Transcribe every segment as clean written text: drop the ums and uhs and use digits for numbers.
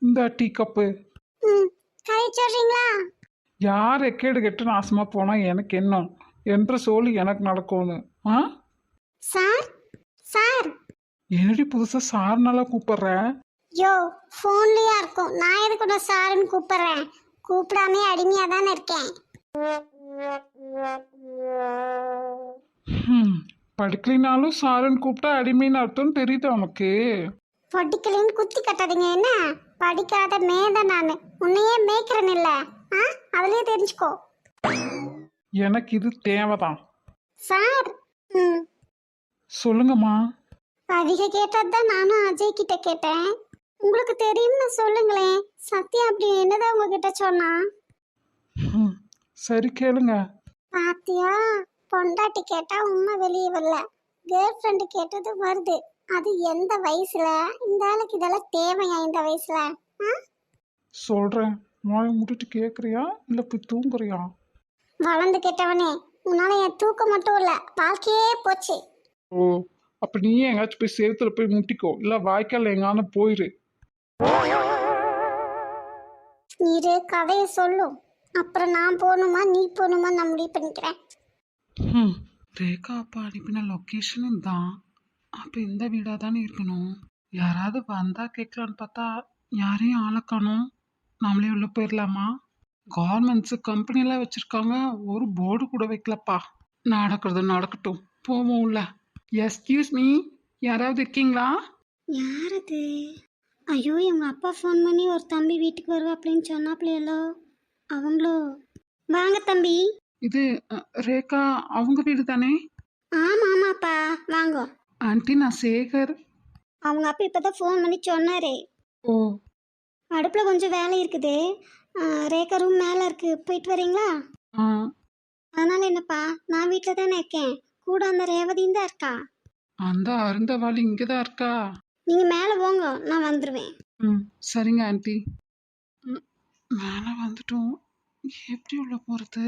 இந்த tea cup. ம் கதை சொல்றீங்களா? யார் எக்கேடு கெட்டு நாசமா போனா எனக்கு என்ன என்ற சோழி எனக்கு நடக்கும்னு. ஆ சார் சார். என்னடி புதுசா சார்னால கூப்பிடுற? யோ ஃபோன்லயா இருக்கும், நான் எதுக்கு உன்னை சாருன்னு கூப்பிடுறேன்? கூப்பிடாமே அடிமையா தானே இருக்கேன். ம், படிக்கலினாலும் சாருன்னு கூப்பிட்டா அடிமைன்னு அர்த்தம் தெரியுது உனக்கு. படிக்கலைன்னு குத்தி கட்டாதீங்க என்ன. படிக்காத மேத நான் உன்னையே மேய்க்கிறேன் இல்ல. ஆ அதுலயே தெரிஞ்சுக்கோ. எனக்கு இது தேவைதான். சார். ம் சொல்லுங்கம்மா. அதிக கேட்டதுதான் நானும் அஜய் கிட்ட கேட்டேன். உங்களுக்கு தெரியும்னு சொல்லுங்களேன். சத்யா அப்படி என்னதான் உங்ககிட்ட சொன்னா? ம், சரி கேளுங்க. பாத்தியா, பொண்டாட்டி கேட்டா உண்மை வெளியே வரல, கேர்ள் ஃப்ரெண்டு கேட்டது வருது. அது எந்த வயசுல? இந்த ஆளுக்கு இதெல்லாம் தேவையா இந்த வயசுல? ஆ? சொல்றேன், வாய் மூடிட்டு கேக்குறியா இல்ல போய் தூங்குறியா? வளர்ந்து கேட்டவனே, உன்னால என் தூக்கம் மட்டும் இல்ல வாழ்க்கையே போச்சு. ஓ, அப்ப நீயே எங்காச்சும் போய் சேத்துல போய் முட்டிக்கோ, இல்ல வாய்க்கால் எங்கான போயிரு. நீரு கதையை சொல்லும், அப்புறம் நான் போகணுமா நீ போகணுமா நான் முடிவு பண்ணிக்கிறேன். ம், ரேகா அப்பா அனுப்பின லொக்கேஷனும் தான். அப்ப இந்த வீடா தானே இருக்கணும். யாராவது வந்தா கேட்கலான்னு பார்த்தா யாரையும் ஆளை காணோம். நாமளே உள்ள போயிடலாமா? கார்மெண்ட்ஸ் கம்பெனிலாம் வச்சிருக்காங்க, ஒரு போர்டு கூட வைக்கலப்பா. நடக்கிறது நடக்கட்டும், போவோம் உள்ள. எஸ்கியூஸ் மீ, யாராவது இருக்கீங்களா? யார் அது? ஐயோ, எங்க அப்பா ஃபோன் பண்ணி ஒரு தம்பி வீட்டுக்கு வருவா அப்படின்னு சொன்னாப்லையோ. அவங்களோ? வாங்க தம்பி. இது ரேகா அவங்க வீடு தானே? ஆமா ஆமாப்பா, வாங்க. ஆன்ட்டி, நான் சேகர். அவங்க அப்பா இப்பதான் ஃபோன் பண்ணி சொன்னாரே. ஓ, அடுப்புல கொஞ்சம் வேலை இருக்குது. ரேகா ரூம் மேலே இருக்கு, போயிட்டு வரீங்களா? ஆ, அதனால என்னப்பா, நான் வீட்டில் தானே இருக்கேன், கூட அந்த ரேவதியும் தான் இருக்கா. அந்த அருந்தவாளி இங்கே தான் இருக்கா? நீங்க மேலே போங்க, நான் வந்துடுவேன். ம், சரிங்க ஆன்ட்டி. ம், மேலே வந்துட்டோம், எப்படி உள்ள போகிறது?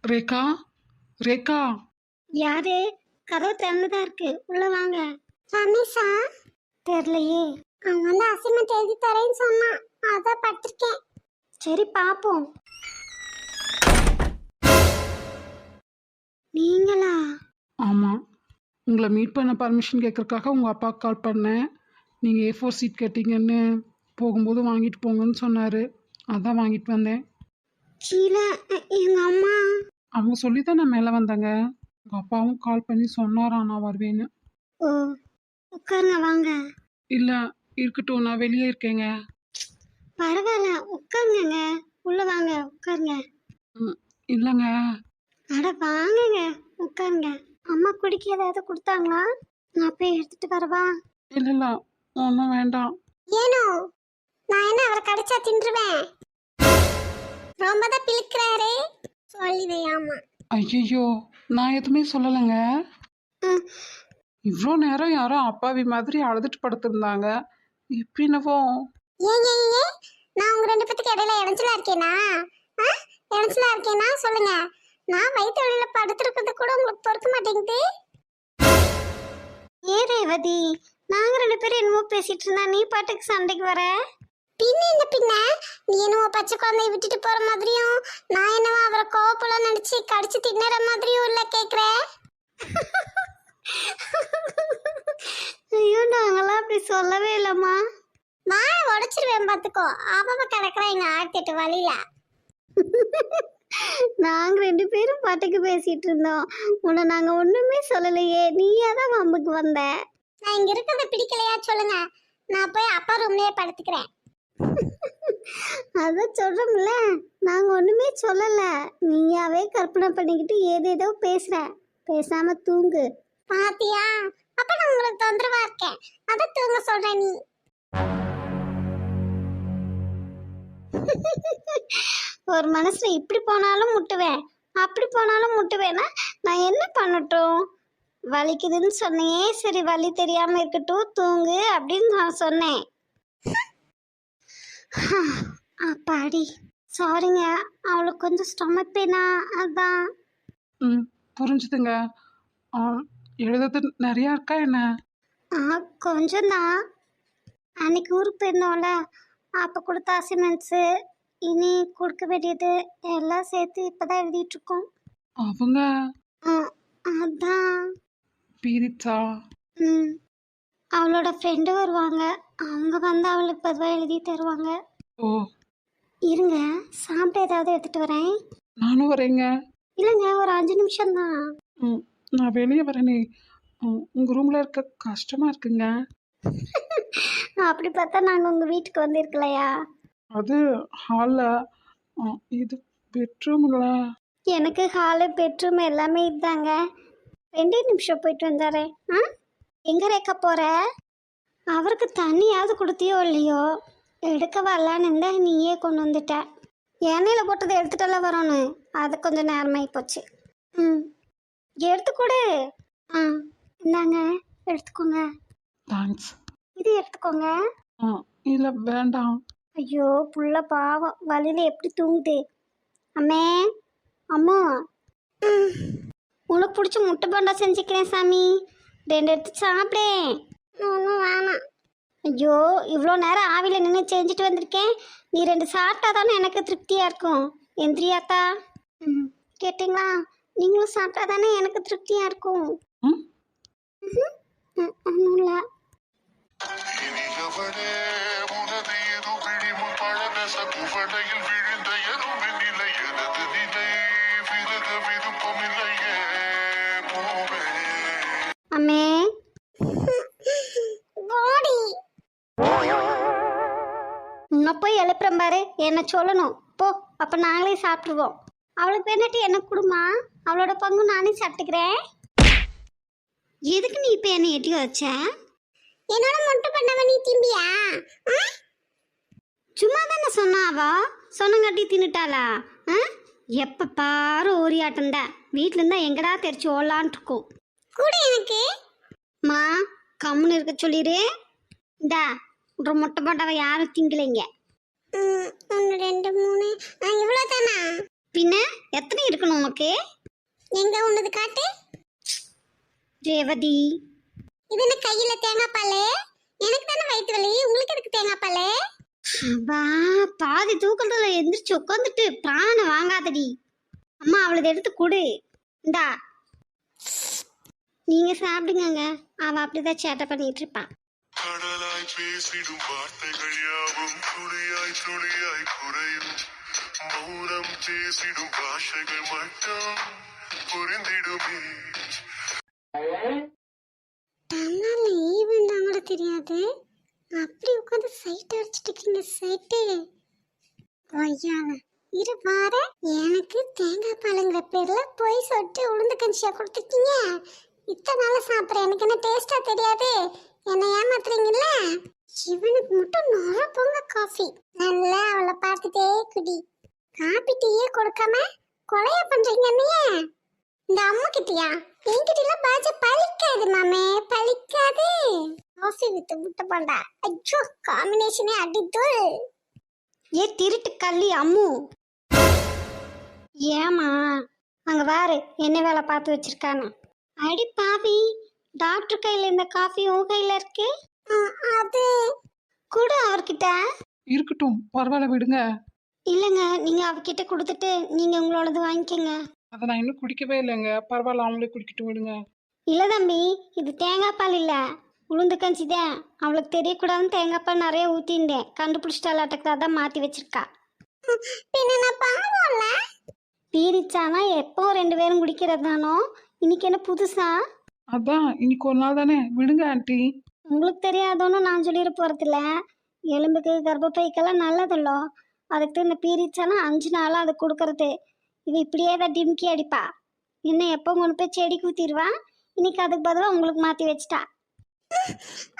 ரேகா, ரேகா. யாரு? கதவு திறந்துதான் இருக்கு, உள்ள வாங்க. ரமேஷா? தெரியலையே. அவன் வந்து அசைன்மெண்ட் எழுதி தரேன்னு சொன்னான், அதான் பட்டிருக்கேன். சரி பாப்போம். நீங்களா? ஆமாம், உங்களை மீட் பண்ண பர்மிஷன் கேட்குறக்காக உங்கள் அப்பாவுக்கு கால் பண்ணேன். நீங்கள் A4 சீட் கேட்டீங்கன்னு போகும்போது வாங்கிட்டு போங்கன்னு சொன்னார், அதான் வாங்கிட்டு வந்தேன். கீழே எங்க அம்மா. அவங்க சொல்லி தான் நான் மேலே வந்தேங்க. உங்கள் அப்பாவும் கால் பண்ணி சொன்னாராம் நான் வருவேன்னு. ஓ, உட்காருங்க வாங்க. இல்லை, இருக்கட்டும், நான் வெளியே இருக்கேங்க. பரவாயில்ல, உட்காருங்க, உள்ள வாங்க உட்காருங்க. ம், இல்லைங்க. அட வாங்குங்க, உட்காருங்க. அம்மா குடிக்க ஏதாவது கொடுத்தாங்களா? நான் போய் எடுத்துட்டு வரவா? இல்லை இல்லை, ஒன்றும் வேண்டாம். ஏனோ, நான் என்ன அவரை கடிச்சா தின்றுவேன்? ரொம்ப தான் பிளிக்கிறாரே. சொல்லி வையாமா. ஐயோ, நான் எதுவுமே சொல்லலைங்க. இவ்வளோ நேரம் யாரோ அப்பாவி மாதிரி அழுதுட்டு படுத்திருந்தாங்க, இப்போ என்னவோ. ஏன் ஏன் ஏன், நான் உங்க ரெண்டு பேத்துக்கு இடையில இடைஞ்சலா இருக்கேனா? இடைஞ்சலா இருக்கேனா சொல்லுங்க. நான் வயிற்று வழியில படுத்திருக்கிறது கூட உங்களுக்கு பொறுக்க மாட்டேங்குது. ஏ ரேவதி, நாங்க ரெண்டு பேரும் என்னமோ பேசிட்டு இருந்தா நீ பாட்டுக்கு சண்டைக்கு வர. பின்ன என்ன பின்ன, நீ என்னவோ பச்சை குழந்தைய விட்டுட்டு போற மாதிரியும், நான் என்னவோ அவரை கோவப்பல நினைச்சு கடிச்சு தின்னுற மாதிரியும் இல்ல கேக்குற. ஐயோ, நாங்களாம் அப்படி சொல்லவே இல்லம்மா. வாய உடைச்சிருவேன் பாத்துக்கோ, அவ கிடக்குறா எங்க 1008 வழியில. நாங்க ரெண்டு பேரும் பாட்டுக்கு பேசிட்டு இருந்தோம், உன்னை நாங்க ஒண்ணுமே சொல்லலையே, நீயா தான் வம்புக்கு வந்த. நான் இங்க இருக்கிறத பிடிக்கலையா சொல்லுங்க, நான் போய் அப்பா ரூம்லயே படுத்துக்கிறேன். அத சொல்றோம்ல, நாங்க ஒண்ணுமே சொல்லல, நீயாவே கற்பனை பண்ணிக்கிட்டு ஏதேதோ பேசுற. பேசாம தூங்கு. பாத்தியா, அப்ப நான் உங்களுக்கு தொந்தரவா இருக்கேன், அத தூங்க சொல்றேன் நீ. ஒரு மனசுல இப்படி போனாலும் முட்டுவேன், அப்படி போனாலும் முட்டுவேன்னா நான் என்ன பண்ணட்டும்? வலிக்குதுன்னு சொன்னையே, சரி வலி தெரியாம இருக்கட்டும் தூங்கு அப்படின்னு நான் சொன்னேன். அப்பாடி, சாரிங்க, அவளுக்கு கொஞ்சம் ஸ்டொமக் பெயினா, அதான். ம், புரிஞ்சுதுங்க. எழுதுறது நிறையா இருக்கா என்ன? கொஞ்சம் தான். அன்னைக்கு ஊருக்கு போயிருந்தோம்ல, அப்போ கொடுத்த அசைன்மெண்ட்ஸு இனி கொடுக்க வேண்டியது எல்லாம் சேர்த்து இப்போதான் எழுதிட்டு இருக்கோம். அவங்க ஆ, அதான். பீரிச்சா? ம் அவளோட ஃப்ரெண்டு வருவாங்க, அவங்க வந்து அவளுக்கு பொதுவாக எழுதி தருவாங்க. ஓ, இருங்க, சாப்பிட ஏதாவது எடுத்துட்டு வரேன். நானும் வரேங்க. இல்லைங்க, ஒரு 5 நிமிஷம் தான். ம், நான் வெளியே வரேனே. உங்கள் ரூமில் இருக்க கஷ்டமாக இருக்குங்க. அப்படி பார்த்தா நாங்கள் உங்கள் வீட்டுக்கு வந்திருக்கலையா? அது ஹாலில், இது பெட்ரூமில். எனக்கு ஹாலு பெட்ரூம் எல்லாமே இதுதாங்க. 2 நிமிஷம் போயிட்டு வந்தாரேன். ஆ, எங்கே ரேக்கா போகிற? அவருக்கு தண்ணியாவது கொடுத்தியோ இல்லையோ? எடுக்க வரலான்னு இருந்தா நீயே கொண்டு வந்துட்ட. எண்ணெயில் போட்டதை எடுத்துட்டெல்லாம் வரணும், அது கொஞ்சம் நேரமாகி போச்சு. ம், எடுத்து கொடு. ஆ, இந்தாங்க, எடுத்துக்கோங்க. தேங்க்ஸ். இது எடுத்துக்கோங்க. இல்லை வேண்டாம். ஐயோ, புள்ள பாவம் வழியில எப்படி தூங்குது. அம்மே, அம்மா, உனக்கு பிடிச்ச முட்டை போண்டா செஞ்சுக்கிறேன் சாமி, 2 எடுத்து சாப்பிடேன். ஒன்றும் வேணாம். ஐயோ, இவ்வளோ நேரம் ஆவியில் நின்று செஞ்சுட்டு வந்திருக்கேன், நீ 2 சாப்பிட்டா தானே எனக்கு திருப்தியாக இருக்கும். எந்திரியாத்தா. ம், கேட்டிங்களா? நீங்களும் சாப்பிட்டா தானே எனக்கு திருப்தியாக இருக்கும். ம், ஒன்றும் இல்லை. இனியவனே உனது இரு விழிமுன் பழதச குவளையில் விழுந்த எறும்பின் நிலை எனது நிலை விலக விருப்பமில்லையே போவே. அம்மே, பாடி உன்னை போய் எழுப்புறேன் பாரு, என்ன சொல்லணும் போ. அப்போ நாங்களே சாப்பிட்ருவோம். அவளுக்கு வேணாட்டி எனக்கு கொடுமா, அவளோட பங்கு நானே சாப்பிட்டுக்கிறேன். எதுக்கு நீ இப்போ என்ன எட்டி வச்ச? என்னோட முட்டை பண்ணவ நீ திம்பியா? சும்மா தானே சொன்னாவா, சொன்னங்காட்டி தின்னுட்டாளா? எப்போ பாரு ஓரியாட்டம் தான், வீட்டில் இருந்தால் எங்கடா தெரிச்சு ஓடலான் இருக்கும். கூட எனக்கு மா கம்முன்னு இருக்க சொல்லிடு. இந்தா ஒரு முட்டை போட்டவ யாரும் திங்கலைங்க. 1 2 3 இவ்வளோ தானா? பின்ன எத்தனை இருக்கணும் உனக்கு? எங்க உன்னது காட்டு. ரேவதி, இது என்ன கையில தேங்காய் பால்? எனக்கு தானே வயிற்று வலி, உங்களுக்கு எதுக்கு தேங்காய் பால்? வா, பாதி தூக்கத்துல எந்திரிச்சு உட்காந்துட்டு பிராணனை வாங்காதடி. அம்மா அவளது எடுத்து கொடு. இந்தா நீங்க சாப்பிடுங்க, அவ அப்படிதான் சேட்டை பண்ணிட்டு இருப்பான். கடலாய் பேசிடும் வார்த்தைகள் யாவும் துளியாய் துளியாய் குறையும், மௌனம் பேசிடும் பாஷைகள் மட்டும் புரிந்திடுமே. கூட தெரியாது, அப்படி உட்காந்து சைட் அடிச்சுட்டு இருக்கீங்க. சைட்டு ஐயால இரு பார, எனக்கு தேங்காய் பாலுங்கிற பேர்ல போய் சொட்டு உளுந்து கஞ்சியா கொடுத்துருக்கீங்க. இத்தனை நாள சாப்பிட்றேன், எனக்கு என்ன டேஸ்டா தெரியாது, என்ன ஏமாத்துறீங்கல்ல. இவனுக்கு மட்டும் நொற பொங்க காஃபி. நல்லா அவளை பார்த்துட்டே குடி. காப்பி டீயே கொடுக்காம கொலையா பண்றீங்க நீ. இந்த அம்மா கிட்டியா என்கிட்ட பாஜ பழிக்காது மாமே, பழிக்காது. காஃபி வித் முட்டை போண்டா, ஐயோ காம்பினேஷனே அடித்தோல். ஏ திருட்டு கள்ளி அம்மு, ஏமா அங்க வாரு என்ன வேலை பார்த்து வச்சிருக்காங்க. அடி பாவி, டாக்டர் கையில இந்த காஃபி உன் கையில இருக்கு. அது கூட அவர்கிட்ட இருக்கட்டும், பரவாயில்ல விடுங்க. இல்லைங்க, நீங்க அவர்கிட்ட கொடுத்துட்டு நீங்க உங்களோடது வாங்கிக்கோங்க. அதை நான் இன்னும் குடிக்கவே இல்லைங்க, பரவாயில்ல அவங்களே குடிக்கிட்டு விடுங்க. இல்லை தம்பி, இது தேங்காய் பால் இல்லை, உளுந்து கஞ்சி தான். அவளுக்கு தெரியக்கூடாதுன்னு தேங்காய் பால் நிறைய ஊற்றிண்டேன், கண்டுபிடிச்சிட்டாலாட்டக்கு தான் மாற்றி வச்சிருக்கா. பீரிச்சானா எப்போ 2 பேரும் குடிக்கிறது தானோ, இன்னைக்கு என்ன புதுசா? அதான் இன்னைக்கு ஒரு நாள் தானே, விடுங்க ஆண்டி. உங்களுக்கு தெரியாதோன்னு நான் சொல்லிட போகிறதில்ல. எலும்புக்கு கர்ப்பப்பைக்கெல்லாம் நல்லதில்லோ, அதுக்கு இந்த பீரிச்சானா 5 நாளாக அது கொடுக்கறது. இவ இப்படியே தான் டிம்கி அடிப்பா. என்ன எப்போ கொண்டு போய் செடிக்கு ஊற்றிடுவா, இன்னைக்கு அதுக்கு பதிலாக உங்களுக்கு மாற்றி வச்சிட்டா.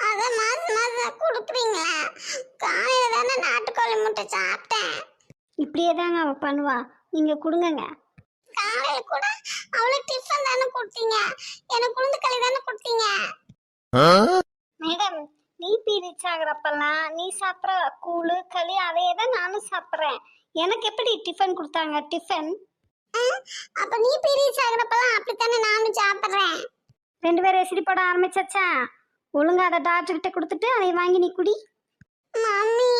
அதை மாதம் மாதம் கொடுக்குறீங்களா? காலையில் தானே நாட்டுக்கோழி முட்டை சாப்பிட்டேன். இப்படியே தாங்க அவள் பண்ணுவா, நீங்கள் கொடுங்கங்க. காலையில் கூட அவளுக்கு டிஃபன் தானே கொடுத்தீங்க, எனக்கு உளுந்து களி தானே கொடுத்தீங்க. மேடம், நீ பீரியட்ஸ் ஆகுறப்பெல்லாம் நீ சாப்பிட்ற கூழு களி அதே தான் நானும் சாப்பிட்றேன். எனக்கு எப்படி டிஃபன் கொடுத்தாங்க? டிஃபன் அப்போ நீ பீரியட்ஸ் ஆகுறப்பெல்லாம் அப்படித்தானே நானும் சாப்பிட்றேன். 2 பேரும் எசிடி போட ஆரம்பிச்சாச்சா? ஒழுங்கா அதை டாக்டர்கிட்ட கொடுத்துட்டு அதை வாங்கி நீ குடி. மம்மி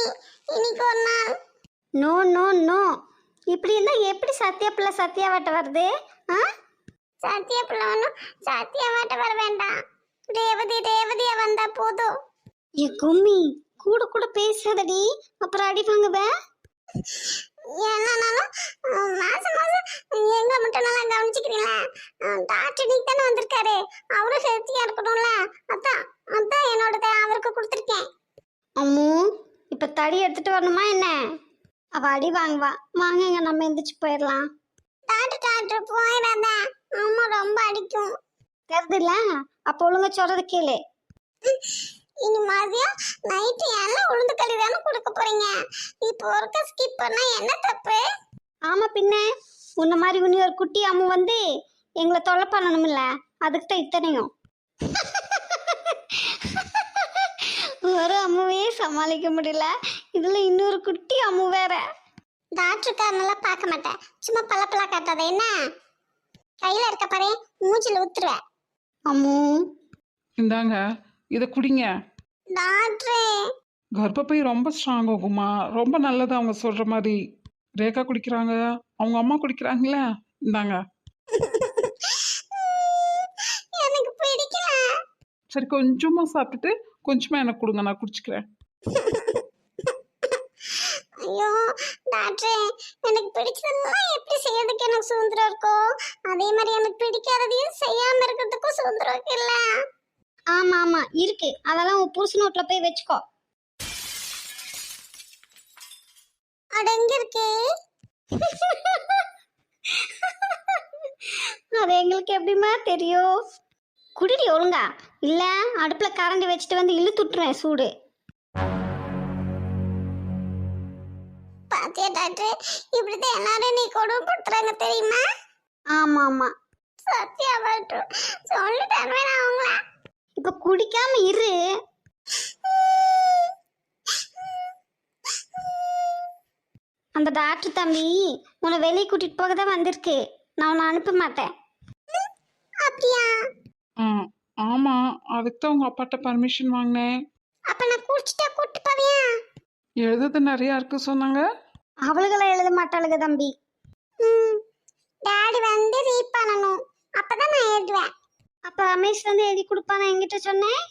இன்னைக்கு ஒரு நாள். நோ நோ நோ, இப்படி இருந்தா எப்படி சத்யா பிள்ளை சத்யாவாட்ட வருது? சத்யா பிள்ளை ஒன்றும் சத்யாவாட்ட வர வேண்டாம், ரேவதியா வந்தா போதும். ஏ கும்மி, கூட கூட பேசாதடி, அப்புறம் அடி வாங்குவேன். என்னன்னாலும் மாசம் எங்க மட்டும் நல்லா கவனிச்சுக்கிறீங்களா? டாக்டர் நீங்க தானே வந்திருக்காரு, அவரும் ஹெல்த்தியா இருக்கணும்ல, அதான் அதான் என்னோட அவருக்கு கொடுத்துருக்கேன். அம்மு, இப்ப தடி எடுத்துட்டு வரணுமா என்ன? அவ அடி வாங்குவா, வாங்க நம்ம எந்திரிச்சு போயிடலாம். டாக்டர் போயிடாத, அம்மா ரொம்ப அடிக்கும். தெரியுதுல்ல, அப்ப ஒழுங்கா சொல்றது கேளு. இனி மதியம் நைட்டு எல்லாம் உளுந்து களி தானே கொடுக்க போறீங்க, இப்போ ஒருக்க ஸ்கிப் பண்ணா என்ன தப்பு? ஆமா பின்ன, உன்ன மாதிரி உனி ஒரு குட்டி அம்மு வந்து எங்களை தொல்லை பண்ணணும்ல, அதுக்கு தான் இத்தனையும். ஒரு அம்முவே சமாளிக்க முடியல, இதுல இன்னொரு குட்டி அம்மு வேற. டாக்டருக்காரனெல்லாம் பார்க்க மாட்டேன், சும்மா பல்லப்பலா காட்டாத என்ன? கையில இருக்க பாரு, மூச்சில் ஊத்துருவேன். அம்மு இந்தாங்க, இதை குடிங்க. டாக்டரே, கர்ப்பப்பை ரொம்ப ஸ்ட்ராங் ஆகுமா, ரொம்ப நல்லது அவங்க சொல்ற மாதிரி. ரேகா குடிக்கிறாங்க, அவங்க அம்மா குடிக்கிறாங்களே, இந்தாங்க. எனக்கு பிடிக்கல. சரி, கொஞ்சமா சாப்பிட்டுட்டு கொஞ்சமா எனக்கு கொடுங்க, நான் குடிச்சுக்கிறேன். ஐயோ டாக்டரே, எனக்கு பிடிச்சதெல்லாம் எப்படி செய்யறதுக்கு எனக்கு சுதந்திரம் இருக்கோ, அதே மாதிரி எனக்கு பிடிக்காததையும் செய்யாம இருக்கிறதுக்கும் சுதந்திரம் இருக்குல்ல? ஆமா ஆமா இருக்கு, அதெல்லாம் உன் புருஷன் வீட்டுல போய் வச்சுக்கோ. அது எங்க இருக்கு? அது எங்களுக்கு எப்படிமா தெரியும்? குடிடி ஒழுங்கா, இல்ல அடுப்புல கரண்டி வச்சுட்டு வந்து இழுத்துட்டுறேன் சூடு. பாத்தியா டாக்டர், இப்படிதான் எல்லாரும் நீ கொடுமைப்படுத்துறாங்க தெரியுமா? ஆமா ஆமா சத்யா மட்டும் சொல்லிட்டேன் அவங்கள. இப்ப குடிக்காம இரு. அந்த டாக்டர் தம்பி உன்னை வெளியே கூட்டிட்டு போக தான் வந்திருக்கு, நான் உன்னை அனுப்ப மாட்டேன். அப்படியா? ஆ ஆமா, அதுக்கு தான் உங்க அப்பாட்ட பர்மிஷன் வாங்கினேன். அப்ப நான் குடிச்சிட்டா கூட்டு போவியா? எழுதுறது நிறையா இருக்கு சொன்னாங்க. அவளுகளை எழுத மாட்டாளுங்க தம்பி. டாடி வந்து ரீட் பண்ணணும், அப்பதான் நான் எழுதுவேன். அப்ப ரமேஷ் வந்து எழுதி கொடுப்பான என்கிட்ட சொன்னேன்.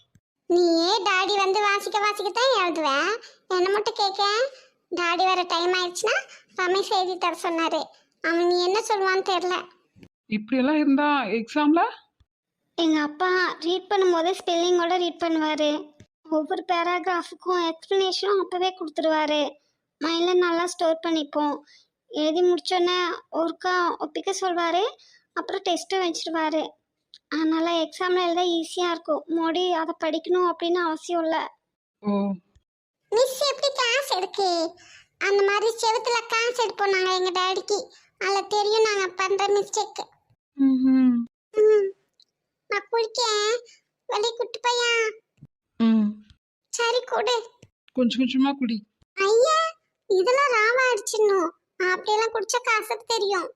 நீயே டாடி வந்து வாசிக்க தான் எழுதுவேன், என்ன மட்டும் கேட்க. டாடி வர டைம் ஆயிடுச்சுன்னா ரமேஷ் எழுதி தர சொன்னாரு, அவன் நீ என்ன சொல்லுவான்னு தெரியல. இப்படியெல்லாம் இருந்தா எக்ஸாம்ல எங்க அப்பா ரீட் பண்ணும்போது ஸ்பெல்லிங்கோட ரீட் பண்ணுவாரு, ஒவ்வொரு பேராகிராஃபுக்கும் எக்ஸ்பிளனேஷனும் அப்பவே கொடுத்துருவாரு. மைண்டில் நல்லா ஸ்டோர் பண்ணிப்போம். எழுதி முடிச்சோன்னே ஒருக்கா ஒப்பிக்க சொல்வார், அப்புறம் டெஸ்ட்டும் வச்சிருவாரு. அதனால் எக்ஸாமில் எழுத ஈஸியாக இருக்கும், மோடி அதை படிக்கணும் அப்படின்னு அவசியம் இல்லை. ஓ, மிஸ் எப்படி கிளாஸ் எடுக்கு? அந்த மாதிரி செவத்துல கிளாஸ் எடுப்போம் நாங்கள் எங்கள் டாடிக்கு, அதில் தெரியும் நாங்கள் பண்ணுற மிஸ்டேக்கு. நான் குடிக்கேன், வெளியே குட்டி பையா. சரி கொடு. கொஞ்சம் கொஞ்சமா குடி. ஐயா இதெல்லாம் ராவா அடிச்சிடணும், அப்படியெல்லாம் குடிச்சா காசுக்கு தெரியும்.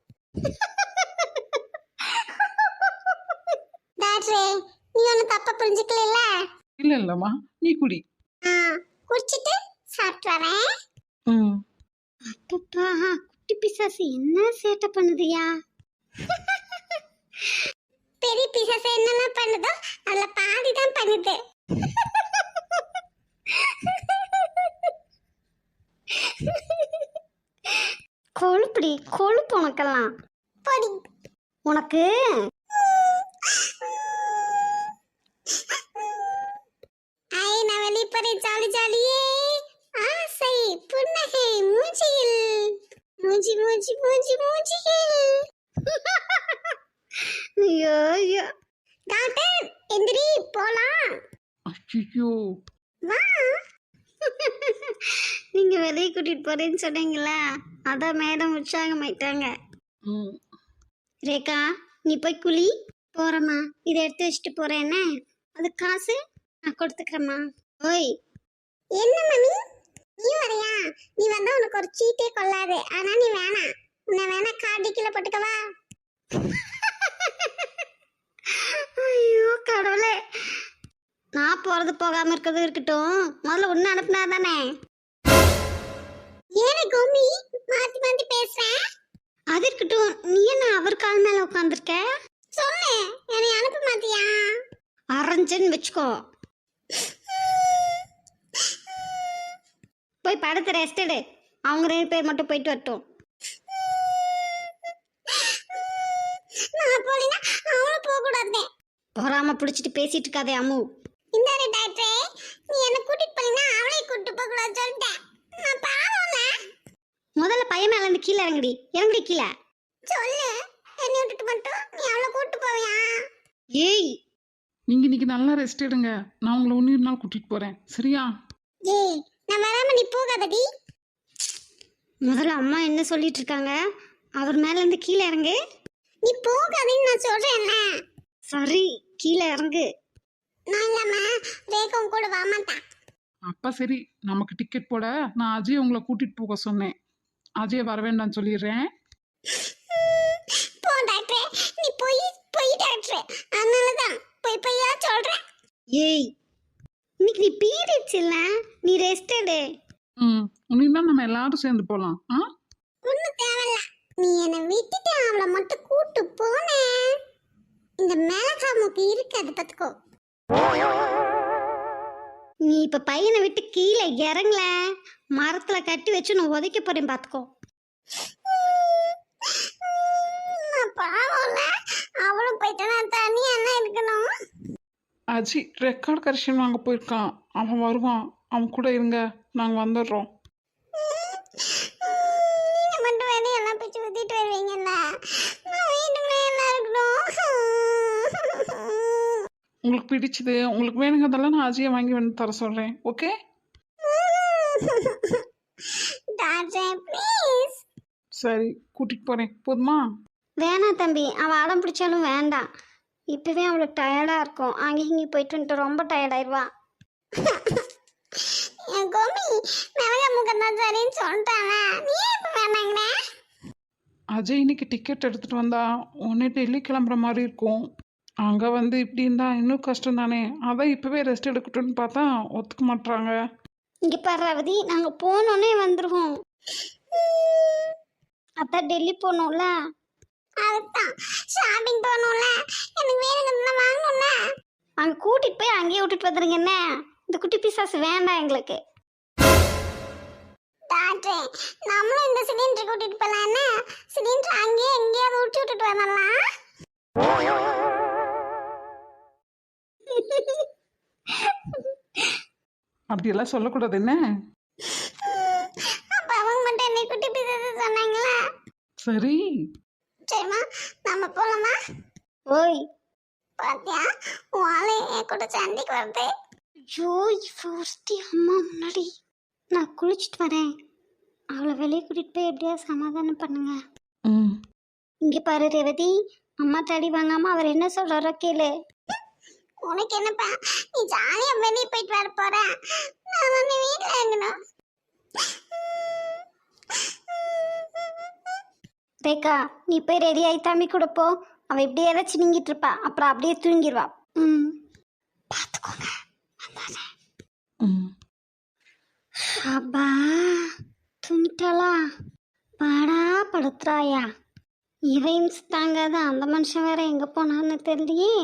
டாக்டரே, நீ ஒன்றும் தப்பா புரிஞ்சுக்கல? இல்ல இல்லம்மா, நீ குடி. குடிச்சிட்டு சாப்பிட்டு வரேன். அப்பப்பா, குட்டி பிசாசு என்ன சேட்டை பண்ணுதியா? பெரிய பிசாசு என்னென்ன பண்ணுதோ அதுல பாதி தான் பண்ணுது. கொழுப்புடி, கொழுப்பு உனக்கெல்லாம். பொடி உனக்கு. ஐ நான் வெளியே போறேன், ஜாலி ஜாலியே. ஆசை புன்னகை மூஞ்சியில், மூஞ்சி மூஞ்சி மூஞ்சி மூஞ்சியில். ஐயோ ஐயோ. டாக்டர் எந்திரி போலாம். ஐயோ, வா. நீங்க வெளியே கூட்டிட்டு போறேன்னு சொன்னீங்களா, அதான் மேடம் உற்சாகமாயிட்டாங்க. ரேகா நீ போய் குளி. போறேம்மா, இதை எடுத்து வச்சுட்டு போறேன்னு, அது காசு நான் கொடுத்துக்கிறேம்மா. ஓய் என்ன மம்மி நீ வரையா? நீ வந்தா உனக்கு ஒரு சீட்டே கொள்ளாது, ஆனா நீ வேணாம், உன்னை வேணா கார்டு கீழே போட்டுக்கவா? ஐயோ கடவுளே, நான் போறது போகாம இருக்கிறது இருக்கட்டும், முதல்ல ஒன்னு அனுப்புனா தானே. ஏனே கோமி மாத்தி மாத்தி பேசுறேன்? அது இருக்கட்டும், நீ என்ன அவர் கால் மேல உட்காந்துருக்க? சொல்லு, என்னை அனுப்ப மாட்டியா? அரைஞ்சன்னு வச்சுக்கோ. போய் படுத்து ரெஸ்ட் எடு. அவங்க 2 பேர் மட்டும் போயிட்டு வரட்டும். நான் போலினா அவளும் போக கூடாது. பொறாம பிடிச்சிட்டு பேசிட்டு இருக்காதே அம்மு. இந்த டாக்டரே, நீ என்ன கூட்டிட்டு போலினா அவளையும் கூட்டிட்டு போக கூடாது சொல்லிட்டேன். நான் பாவம்ல. முதல்ல பையன் மேல இருந்து கீழே இறங்குடி கீழே. சொல்லு, என்னை விட்டுட்டு மட்டும் நீ அவளை கூட்டிட்டு போவியா? ஏய் நீங்கள் இன்னைக்கு நல்லா ரெஸ்ட் எடுங்க. நான் உங்களை இன்னொரு நாள் கூட்டிகிட்டு போகிறேன், சரியா? ஏய், நான் வராம நீ போகாதடி. முதல்ல அம்மா என்ன சொல்லிட்டு இருக்காங்க? அவர் மேல இருந்து கீழே இறங்கு. நீ போகாதேன்னு நான் சொல்றேன்ல. சரி, கீழே இறங்கு. நான் இல்லாம ரேகம் கூட வர மாட்டான். அப்பா சரி, நமக்கு டிக்கெட் போட நான் அஜய் உங்களை கூட்டிகிட்டு போக சொன்னேன். அஜய் வர வேண்டாம்னு சொல்லிடுறேன். போ டாக்டரே, நீ போய் டாக்டரே. அதனாலதான் பொய்யா சொல்றேன். ஏய், இன்னைக்கு நீ பீரியட்ஸ் இல்ல, நீ ரெஸ்ட் எடு. இன்னும் தான் நம்ம எல்லாரும் சேர்ந்து போகலாம். ஒன்றும் தேவையில்ல. நீ என்னை விட்டுட்டு அவளை மட்டும் கூட்டு போனே, இந்த மிளகா மூக்கு இருக்காது பார்த்துக்கோ. நீ இப்ப பையனை விட்டு கீழே இறங்கல, மரத்துல கட்டி வச்சு நான் உதைக்க போறேன் பார்த்துக்கோ. பாவம்ல, அவளும் போயிட்டு நான் தனியா என்ன இருக்கணும். அஜய் ரெக்கார்ட் கரெக்ஷன் வாங்க போயிருக்கான். அவன் வருவான், அவன் கூட இருங்க, நாங்கள் வந்துடுறோம். நீங்க மட்டும் வேலையெல்லாம் பிச்சு ஊத்திட்டு வருவீங்கல்ல, நான் வீட்டுக்குள்ளே எல்லாம் இருக்கணும். உங்களுக்கு பிடிச்சது, உங்களுக்கு வேணுங்கிறதெல்லாம் நான் அஜயை வாங்கி வந்து தர சொல்கிறேன், ஓகே? Doctor please. சரி, கூட்டிகிட்டு போகிறேன், போதுமா? வேணாம் தம்பி, அவள் அடம் பிடிச்சாலும் வேண்டாம். இப்போவே அவளுக்கு டயர்டாக இருக்கும். அங்கே இங்கே போயிட்டு வந்துட்டு ரொம்ப டயர்டாயிருவா. என் கோமி மிளகா முகம் தான் சரின்னு சொல்லிட்டாங்க, நீ இப்போ வேணாங்கண்ணே. அஜய் இன்னைக்கு டிக்கெட் எடுத்துகிட்டு வந்தா உடனே டெல்லி கிளம்புற மாதிரி இருக்கும். அங்கே வந்து இப்படி இருந்தா இன்னும் கஷ்டம் தானே. அதான் இப்போவே ரெஸ்ட் எடுக்கட்டும்னு பார்த்தா ஒத்துக்க மாட்றாங்க. இங்கே பர்றாவதி, நாங்கள் போனோன்னே வந்துடுவோம். அதான் டெல்லி போகணும்ல, அதுதான் ஷாப்பிங் போகணும்ல, எனக்கு வேணுங்கிறதுலாம் வாங்கணும்ல. அங்கே கூட்டிகிட்டு போய் அங்கேயே விட்டுட்டு வந்துடுங்க. என்ன இந்த குட்டி பிசாசு வேண்டாம் எங்களுக்கு. டாக்டர், நம்மளும் இந்த சிலிண்டர் கூட்டிட்டு போகலாம். என்ன சிலிண்டர் அங்கேயே எங்கேயாவது விட்டுட்டு வரலாம். அப்படியெல்லாம் சொல்லக்கூடாது என்ன? அப்ப அவங்க மட்டும் என்னை குட்டி பிசாசு சொன்னாங்களா? சரி சரிம்மா, நம்ம போலாமா? ஓய், பாத்தியா வாழை என் கூட சண்டைக்கு வருது. ஐயோ, ஃபர்ஸ்ட் அம்மா முன்னாடி நான் குளிச்சுட்டு வரேன். அவளை வெளியே கூட்டிட்டு போய் எப்படியா சமாதானம் பண்ணுங்க. ம் இங்க பாரு ரேவதி, அம்மா தடி வாங்காம அவர் என்ன சொல்றாரோ கேளு. உனக்கு என்னப்பா, நீ ஜாலியா வெளியே போயிட்டு வர போற, நான் வந்து வீட்டுல இருக்கணும். ரேகா, நீ போய் ரெடி ஆகி தம்பி கூட போ. அவள் இப்படியே ஏதாச்சும் நீங்கிட்டு இருப்பா, அப்புறம் அப்படியே தூங்கிடுவா. பார்த்துக்கோங்க. அப்பா தூங்கிட்டாளா? பாடா படுத்துறாயா. இவையும் தாங்காத அந்த மனுஷன் வேற எங்கே போனான்னு தெரியலையே.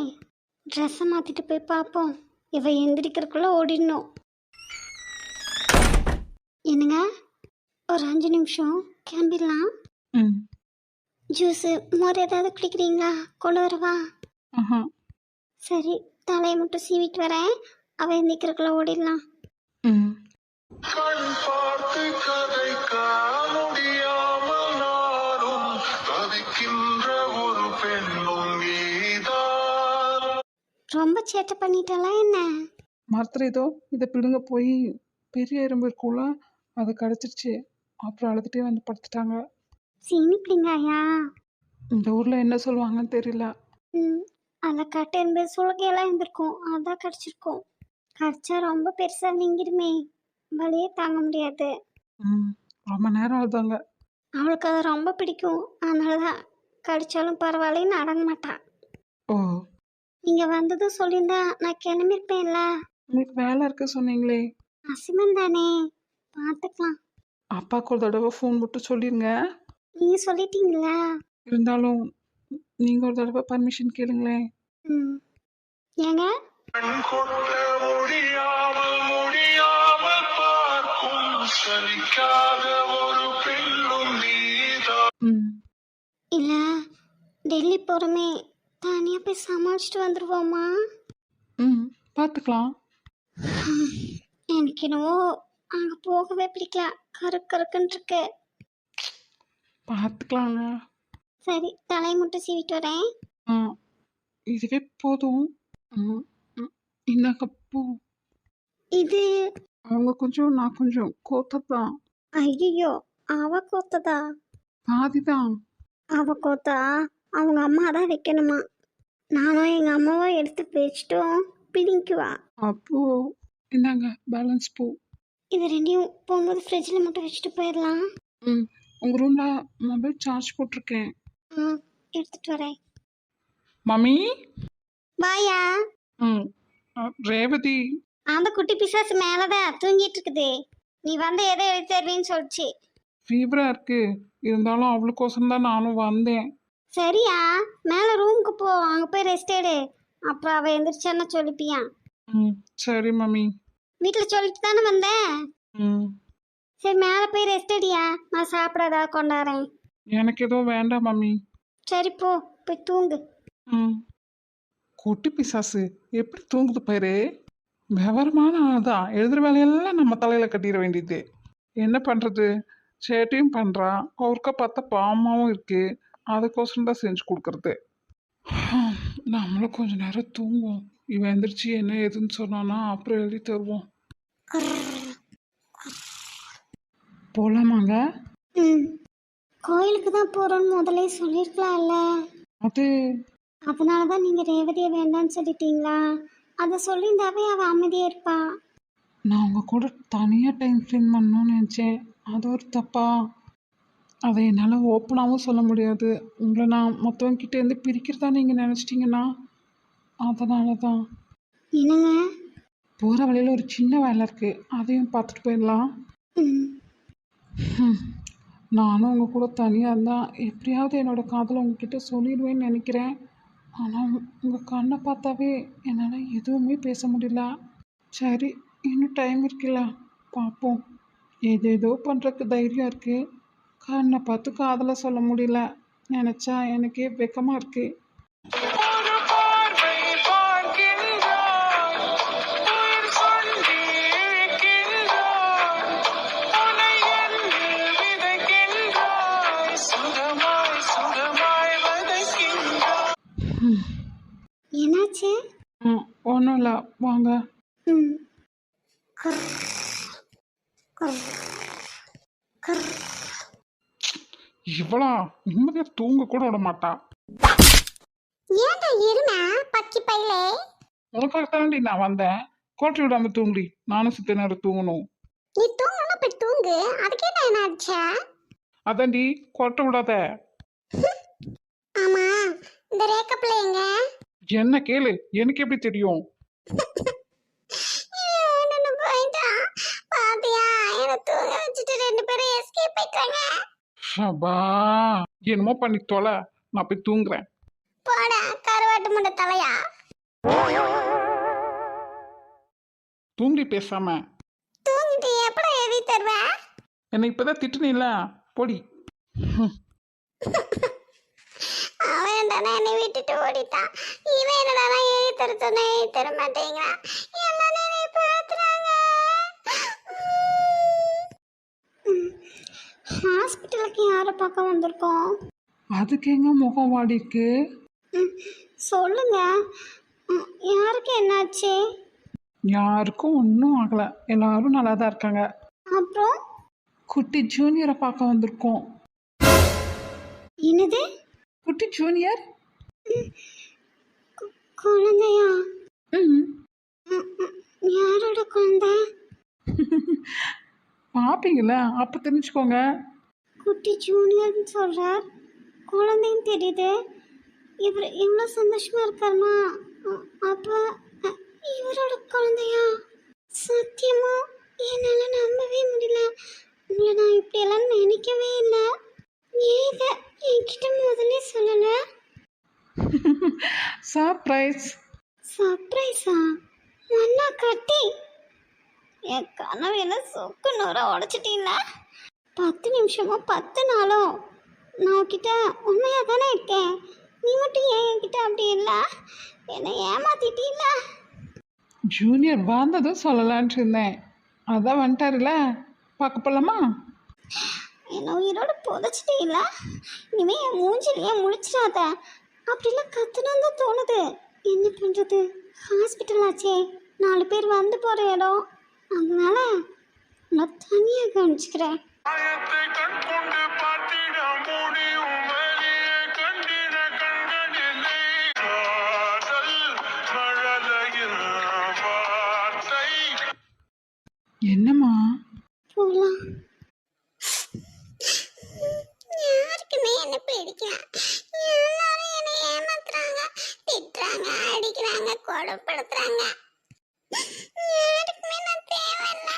ட்ரெஸ்ஸை மாற்றிட்டு போய் பார்ப்போம். இவ எந்திரிக்கிறதுக்குள்ளே ஓடிடணும். என்னங்க, ஒரு 5 நிமிஷம் கிளம்பிடலாம். ம் ஜூஸு மோர் ஏதாவது குடிக்கிறீங்களா? கொண்டு வரவா? ஆஹா சரி, தலையை மட்டும் சீவிட்டு வரேன். அவ எந்திரிக்கிறதுக்குள்ளே ஓடிடலாம். ம் கண் பார்த்து கதைக்க முடியாமல் நானும் தவிக்கின்ற ஒரு பெண்ணும் நீதான். ரொம்ப சேட்டை பண்ணிட்டாளா என்ன? மரத்துல ஏதோ இதை பிடுங்க போய் பெரிய எறும்பு இருக்கும்ல, அதை கடிச்சிருச்சு. அப்புறம் அழுதுகிட்டே வந்து படுத்துட்டாங்க. சீனி பிள்ளைங்கயா? இந்த ஊரில் என்ன சொல்லுவாங்கன்னு தெரியல. அதில் கட்டை என்பது சுழுகையெல்லாம் இருந்திருக்கும், அதான் கடிச்சிருக்கும். கடிச்சா ரொம்ப பெருசாக நீங்கிடுமே, வலியே தாங்க முடியாது. ம் ரொம்ப நேரம் அழுதாங்க. அவளுக்கு அது ரொம்ப பிடிக்கும், அதனால தான் கடிச்சாலும் பரவாயில்லன்னு அடங்க மாட்டான். ஓ நீங்க வந்ததும் சொல்லியிருந்தா நான் கிளம்பிருப்பேன்ல. உங்களுக்கு வேலை இருக்கு சொன்னீங்களே. அசிமன் தானே, பார்த்துக்கலாம். அப்பாவுக்கு ஒரு தடவை ஃபோன் போட்டு சொல்லிருங்க. நீங்க சொல்லிட்டீங்களா? இருந்தாலும் நீங்கள் ஒரு தடவை பர்மிஷன் கேளுங்களேன். ம். ஏங்க? கண் கொட்ட முடியாமல் பார்க்கும் சலிக்காத ஒரு பெண்ணும் நீதான். ம் இல்ல, டெல்லி போறமே தனியா போய் சமாளிச்சுட்டு வந்துருவோமா? ம் பார்த்துக்கலாம். எனக்கு என்னவோ அங்க போகவே பிடிக்கல. கருக்குன்னு இருக்கு. பார்த்துக்கலாங்க. சரி, தலையை மட்டும் சீவிட்டு வரேன். ஆ இதுவே போதும். ம் ம் இந்தாங்க பூ. இது அவங்க கொஞ்சம் நான் கொஞ்சம் கோத்ததான். ஐயோ, அவ கோத்ததா? பாதி தான். அவ கோத்தா அவங்க அம்மா தான் வைக்கணுமா? நானும் எங்க அம்மாவும் எடுத்து வச்சிட்டோம் பிடிக்குவா. அப்போ இந்தாங்க பேலன்ஸ் பூ. இது ரெண்டையும் போகும்போது ஃப்ரிட்ஜில் மட்டும் வச்சுட்டு போயிடலாம். ம் உங்கள் ரூமில் மொபைல் சார்ஜ் போட்டிருக்கேன். ஆ, எடுத்துட்டு வரேன். மம்மி. பாயா. ம் ரேவதி. அந்த குட்டி பிசாசு மேலதான் தூங்கிட்டு இருக்குது. நீ வந்து எதை எழுதி தருவேன்னு சொல்லிச்சு. ஃபீவராக இருக்கு. இருந்தாலும் அவளுக்கோசரம் தான் நானும் வந்தேன். சரியா, மேலே ரூமுக்கு போ, அங்கே போய் ரெஸ்ட் எடு. அப்புறம் அவள் எந்திரிச்சான்னா சொல்லிப்பியா? ம் சரி மம்மி. வீட்டில் சொல்லிட்டு தானே வந்தேன். ம் சரி, மேலே போய் ரெஸ்ட் எடியா, நான் சாப்பிட ஏதாவது கொண்டாடுறேன். எனக்கு எதுவும் வேண்டாம் மம்மி. சரி போ, போய் தூங்கு. ம் குட்டி பிசாசு எப்படி தூங்குது பாரு. விவரமான ஆள்தான். எழுதுகிற வேலையெல்லாம் நம்ம தலையில் கட்டிட வேண்டியது. என்ன பண்ணுறது, சேட்டையும் பண்ணுறான். அவருக்கா பார்த்தா பாவமாகவும் இருக்குது. அதுக்கோசரம் தான் செஞ்சு கொடுக்குறது. நம்மளும் கொஞ்ச நேரம் தூங்குவோம். இவன் எந்திரிச்சு என்ன ஏதுன்னு சொன்னான்னா அப்புறம் எழுதி தருவோம். போகலாமாங்க? ம், கோயிலுக்கு தான் போகிறோன்னு முதலே சொல்லியிருக்கலாம்ல. அது அதனால தான் நீங்கள் ரேவதியை வேண்டான்னு சொல்லிட்டீங்களா? அதை சொல்லியிருந்தாவே அவள் அமைதியாக இருப்பா. நான் உங்கள் கூட தனியாக டைம் ஸ்பெண்ட் பண்ணணும்னு நினச்சேன். அது ஒரு தப்பா? அதை என்னால் ஓப்பனாகவும் சொல்ல முடியாது. உங்களை நான் மற்றவங்கிட்டேருந்து பிரிக்கிறதா நீங்கள் நினச்சிட்டிங்கன்னா அதனால தான். என்னங்க? போகிற வழியில் ஒரு சின்ன வேலை இருக்குது, அதையும் பார்த்துட்டு போயிடலாம். ம். நானும் உங்கள் கூட தனியாக இருந்தால் எப்படியாவது என்னோடய காதலை உங்ககிட்ட சொல்லிடுவேன்னு நினைக்கிறேன். ஆனால் உங்கள் கண்ணை பார்த்தாவே என்னால் எதுவுமே பேச முடியல. சரி, இன்னும் டைம் இருக்குல்ல, பார்ப்போம். ஏதேதோ பண்ணுறதுக்கு தைரியம் இருக்குது. கண்ணை பார்த்து காதலை சொல்ல முடியல. நினச்சா எனக்கே வெக்கமாக இருக்குது. ஒரு பார்வை பார்க்கின்றாய், உயிர் சொல்லி இழுக்கின்றாய், உன்னை என்னில் விதைக்கின்றாய், சுகமாய் சுகமாய் வதைக்கின்றாய். என்னாச்சு? ஒன்றும் இல்லை, வாங்க. ம். கர் கர் கர். இவ்வளோ நிம்மதியாக தூங்க கூட விட மாட்டா. ஏன்டா எருமை பக்கி பையிலே? உனக்காகத்தாண்டி நான் வந்தேன். கோட்டை விடாமல் தூங்குடி. நானும் சித்த நேரம் தூங்கணும். நீ தூங்கணும்னா போய் தூங்கு. அதுக்கே நான் என்ன ஆச்சா? அதாண்டி கோட்டை விடாத. ஆமா, இந்த ரேக்க பிள்ளைங்க என்ன கேளு, எனக்கு எப்படி தெரியும்? என்ன போயிட்டான் பாத்தியா? என்ன தூங்க வச்சுட்டு ரெண்டு பேரும் எஸ்கேப் போயிட்டாங்க. ஷபா, என்னமோ பண்ணி தொலை, நான் போய் தூங்குறேன். போடா கருவாட்டு முண்டை தலையா. தூங்கி பேசாம. தூங்கிட்டு எப்படா எழுதி தருவேன்? என்னை இப்பதான் திட்டுனீல்ல, பொடி. அவன் தானே என்னை விட்டுட்டு ஓடிட்டான். இவன் என்னடா எழுதி தர சொன்ன எழுதி தர மாட்டேங்கிறான். எல்லாரும் என்னை பார்த்துறாங்க. ஹாஸ்பிட்டலுக்கு யாரை பார்க்க வந்திருக்கோம்? அதுக்கு எங்க முகம் வாடி இருக்கு? சொல்லுங்க. யாருக்கு என்னாச்சு? யாருக்கும் ஒன்றும் ஆகலை, எல்லாரும் நல்லா தான் இருக்காங்க. அப்புறம் குட்டி ஜூனியரை பார்க்க வந்திருக்கோம். என்னது? குட்டி ஜூனியர்? குழந்தையா? ம் யாரோட குழந்தை? பார்ப்பீங்கள, அப்போ தெரிஞ்சுக்கோங்க. குட்டி ஜூனியர்னு சொல்கிறார், குழந்தைன்னு தெரியுது. இவர் இவ்வளோ சந்தோஷமாக இருக்காருன்னா அப்போ இவரோட குழந்தையா? சத்தியமா என்னால நம்பவே முடியல. உங்களை நான் இப்படியெல்லாம் நினைக்கவே இல்லை. ஏங்க என்கிட்ட முதல்ல சொல்லல? சர்ப்ரைஸ். சர்ப்ரைஸா? மண்ணா கட்டி என் கனவெல்லாம் சொக்கு நூற உடச்சிட்டீங்களா? 10 நிமிஷமோ 10 நாளோ நான் உன்கிட்ட உண்மையாக தானே இருக்கேன். நீ மட்டும் ஏன் என்கிட்ட அப்படி இல்லை? என்னை ஏமாத்திட்டீங்கள? ஜூனியர் வந்ததும் சொல்லலான்ட்டு இருந்தேன், அதான் வந்துட்டாருல. பார்க்க போலாமா? என்ன உயிரோட புதைச்சிட்டீங்களா? இனிமே என் மூஞ்சிலேயே முழிச்சிடாத. அப்படிலாம் கத்தணும் தான் தோணுது. என்ன பண்ணுறது, ஹாஸ்பிட்டல் ஆச்சே, 4 பேர் வந்து போகிற இடம். அதனால நான் தனியாக கவனிச்சுக்கிறேன். ஆயத்தை கண் கொண்டு பார்த்திட முடியும் வெளியே கண்டிட கண்களில்லை காதல் மழலையில் வார்த்தை. என்னம்மா? போகலாம். யாருக்குமே என்ன பிடிக்கல. எல்லாரும் என்னை ஏமாத்துறாங்க, திட்டுறாங்க, அடிக்கிறாங்க, கொடுப்படுத்துறாங்க. யாருக்குமே நான் தேவையில்லை.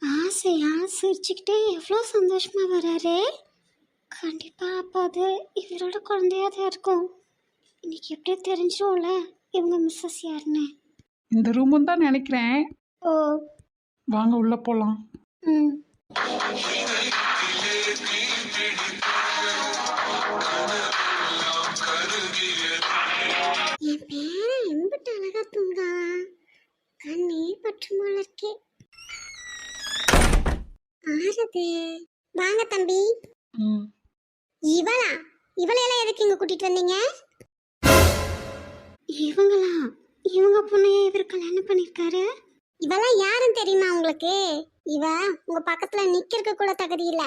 ஆசையா சிரிச்சுக்கிட்டே எவ்வளோ சந்தோஷமா வராரு. கண்டிப்பா அப்போ அது இவரோட குழந்தையா தான் இருக்கும். இன்னைக்கு எப்படியோ தெரிஞ்சிடும்ல இவங்க மிஸ்ஸஸ் யாருன்னு. இந்த ரூமுன்னு தான் நினைக்கிறேன். ஓ. வாங்க உள்ள போலாம். ம். என் பேரை எம்பிட்டு அழகா தூங்கா, கண்ணே பற்று போல இருக்கே. ஆறுது. வாங்க தம்பி. ம். இவளா? இவளையெல்லாம் எதுக்கு இங்க கூட்டிட்டு வந்தீங்க? இவங்களா? இவங்க பொண்ணைய இவர் கல்யாணம் பண்ணிருக்காரு. இவெல்லாம் யாருன்னு தெரியுமா உங்களுக்கு? இவ உங்க பக்கத்துல நிக்கிறதுக்கு கூட தகுதி இல்ல.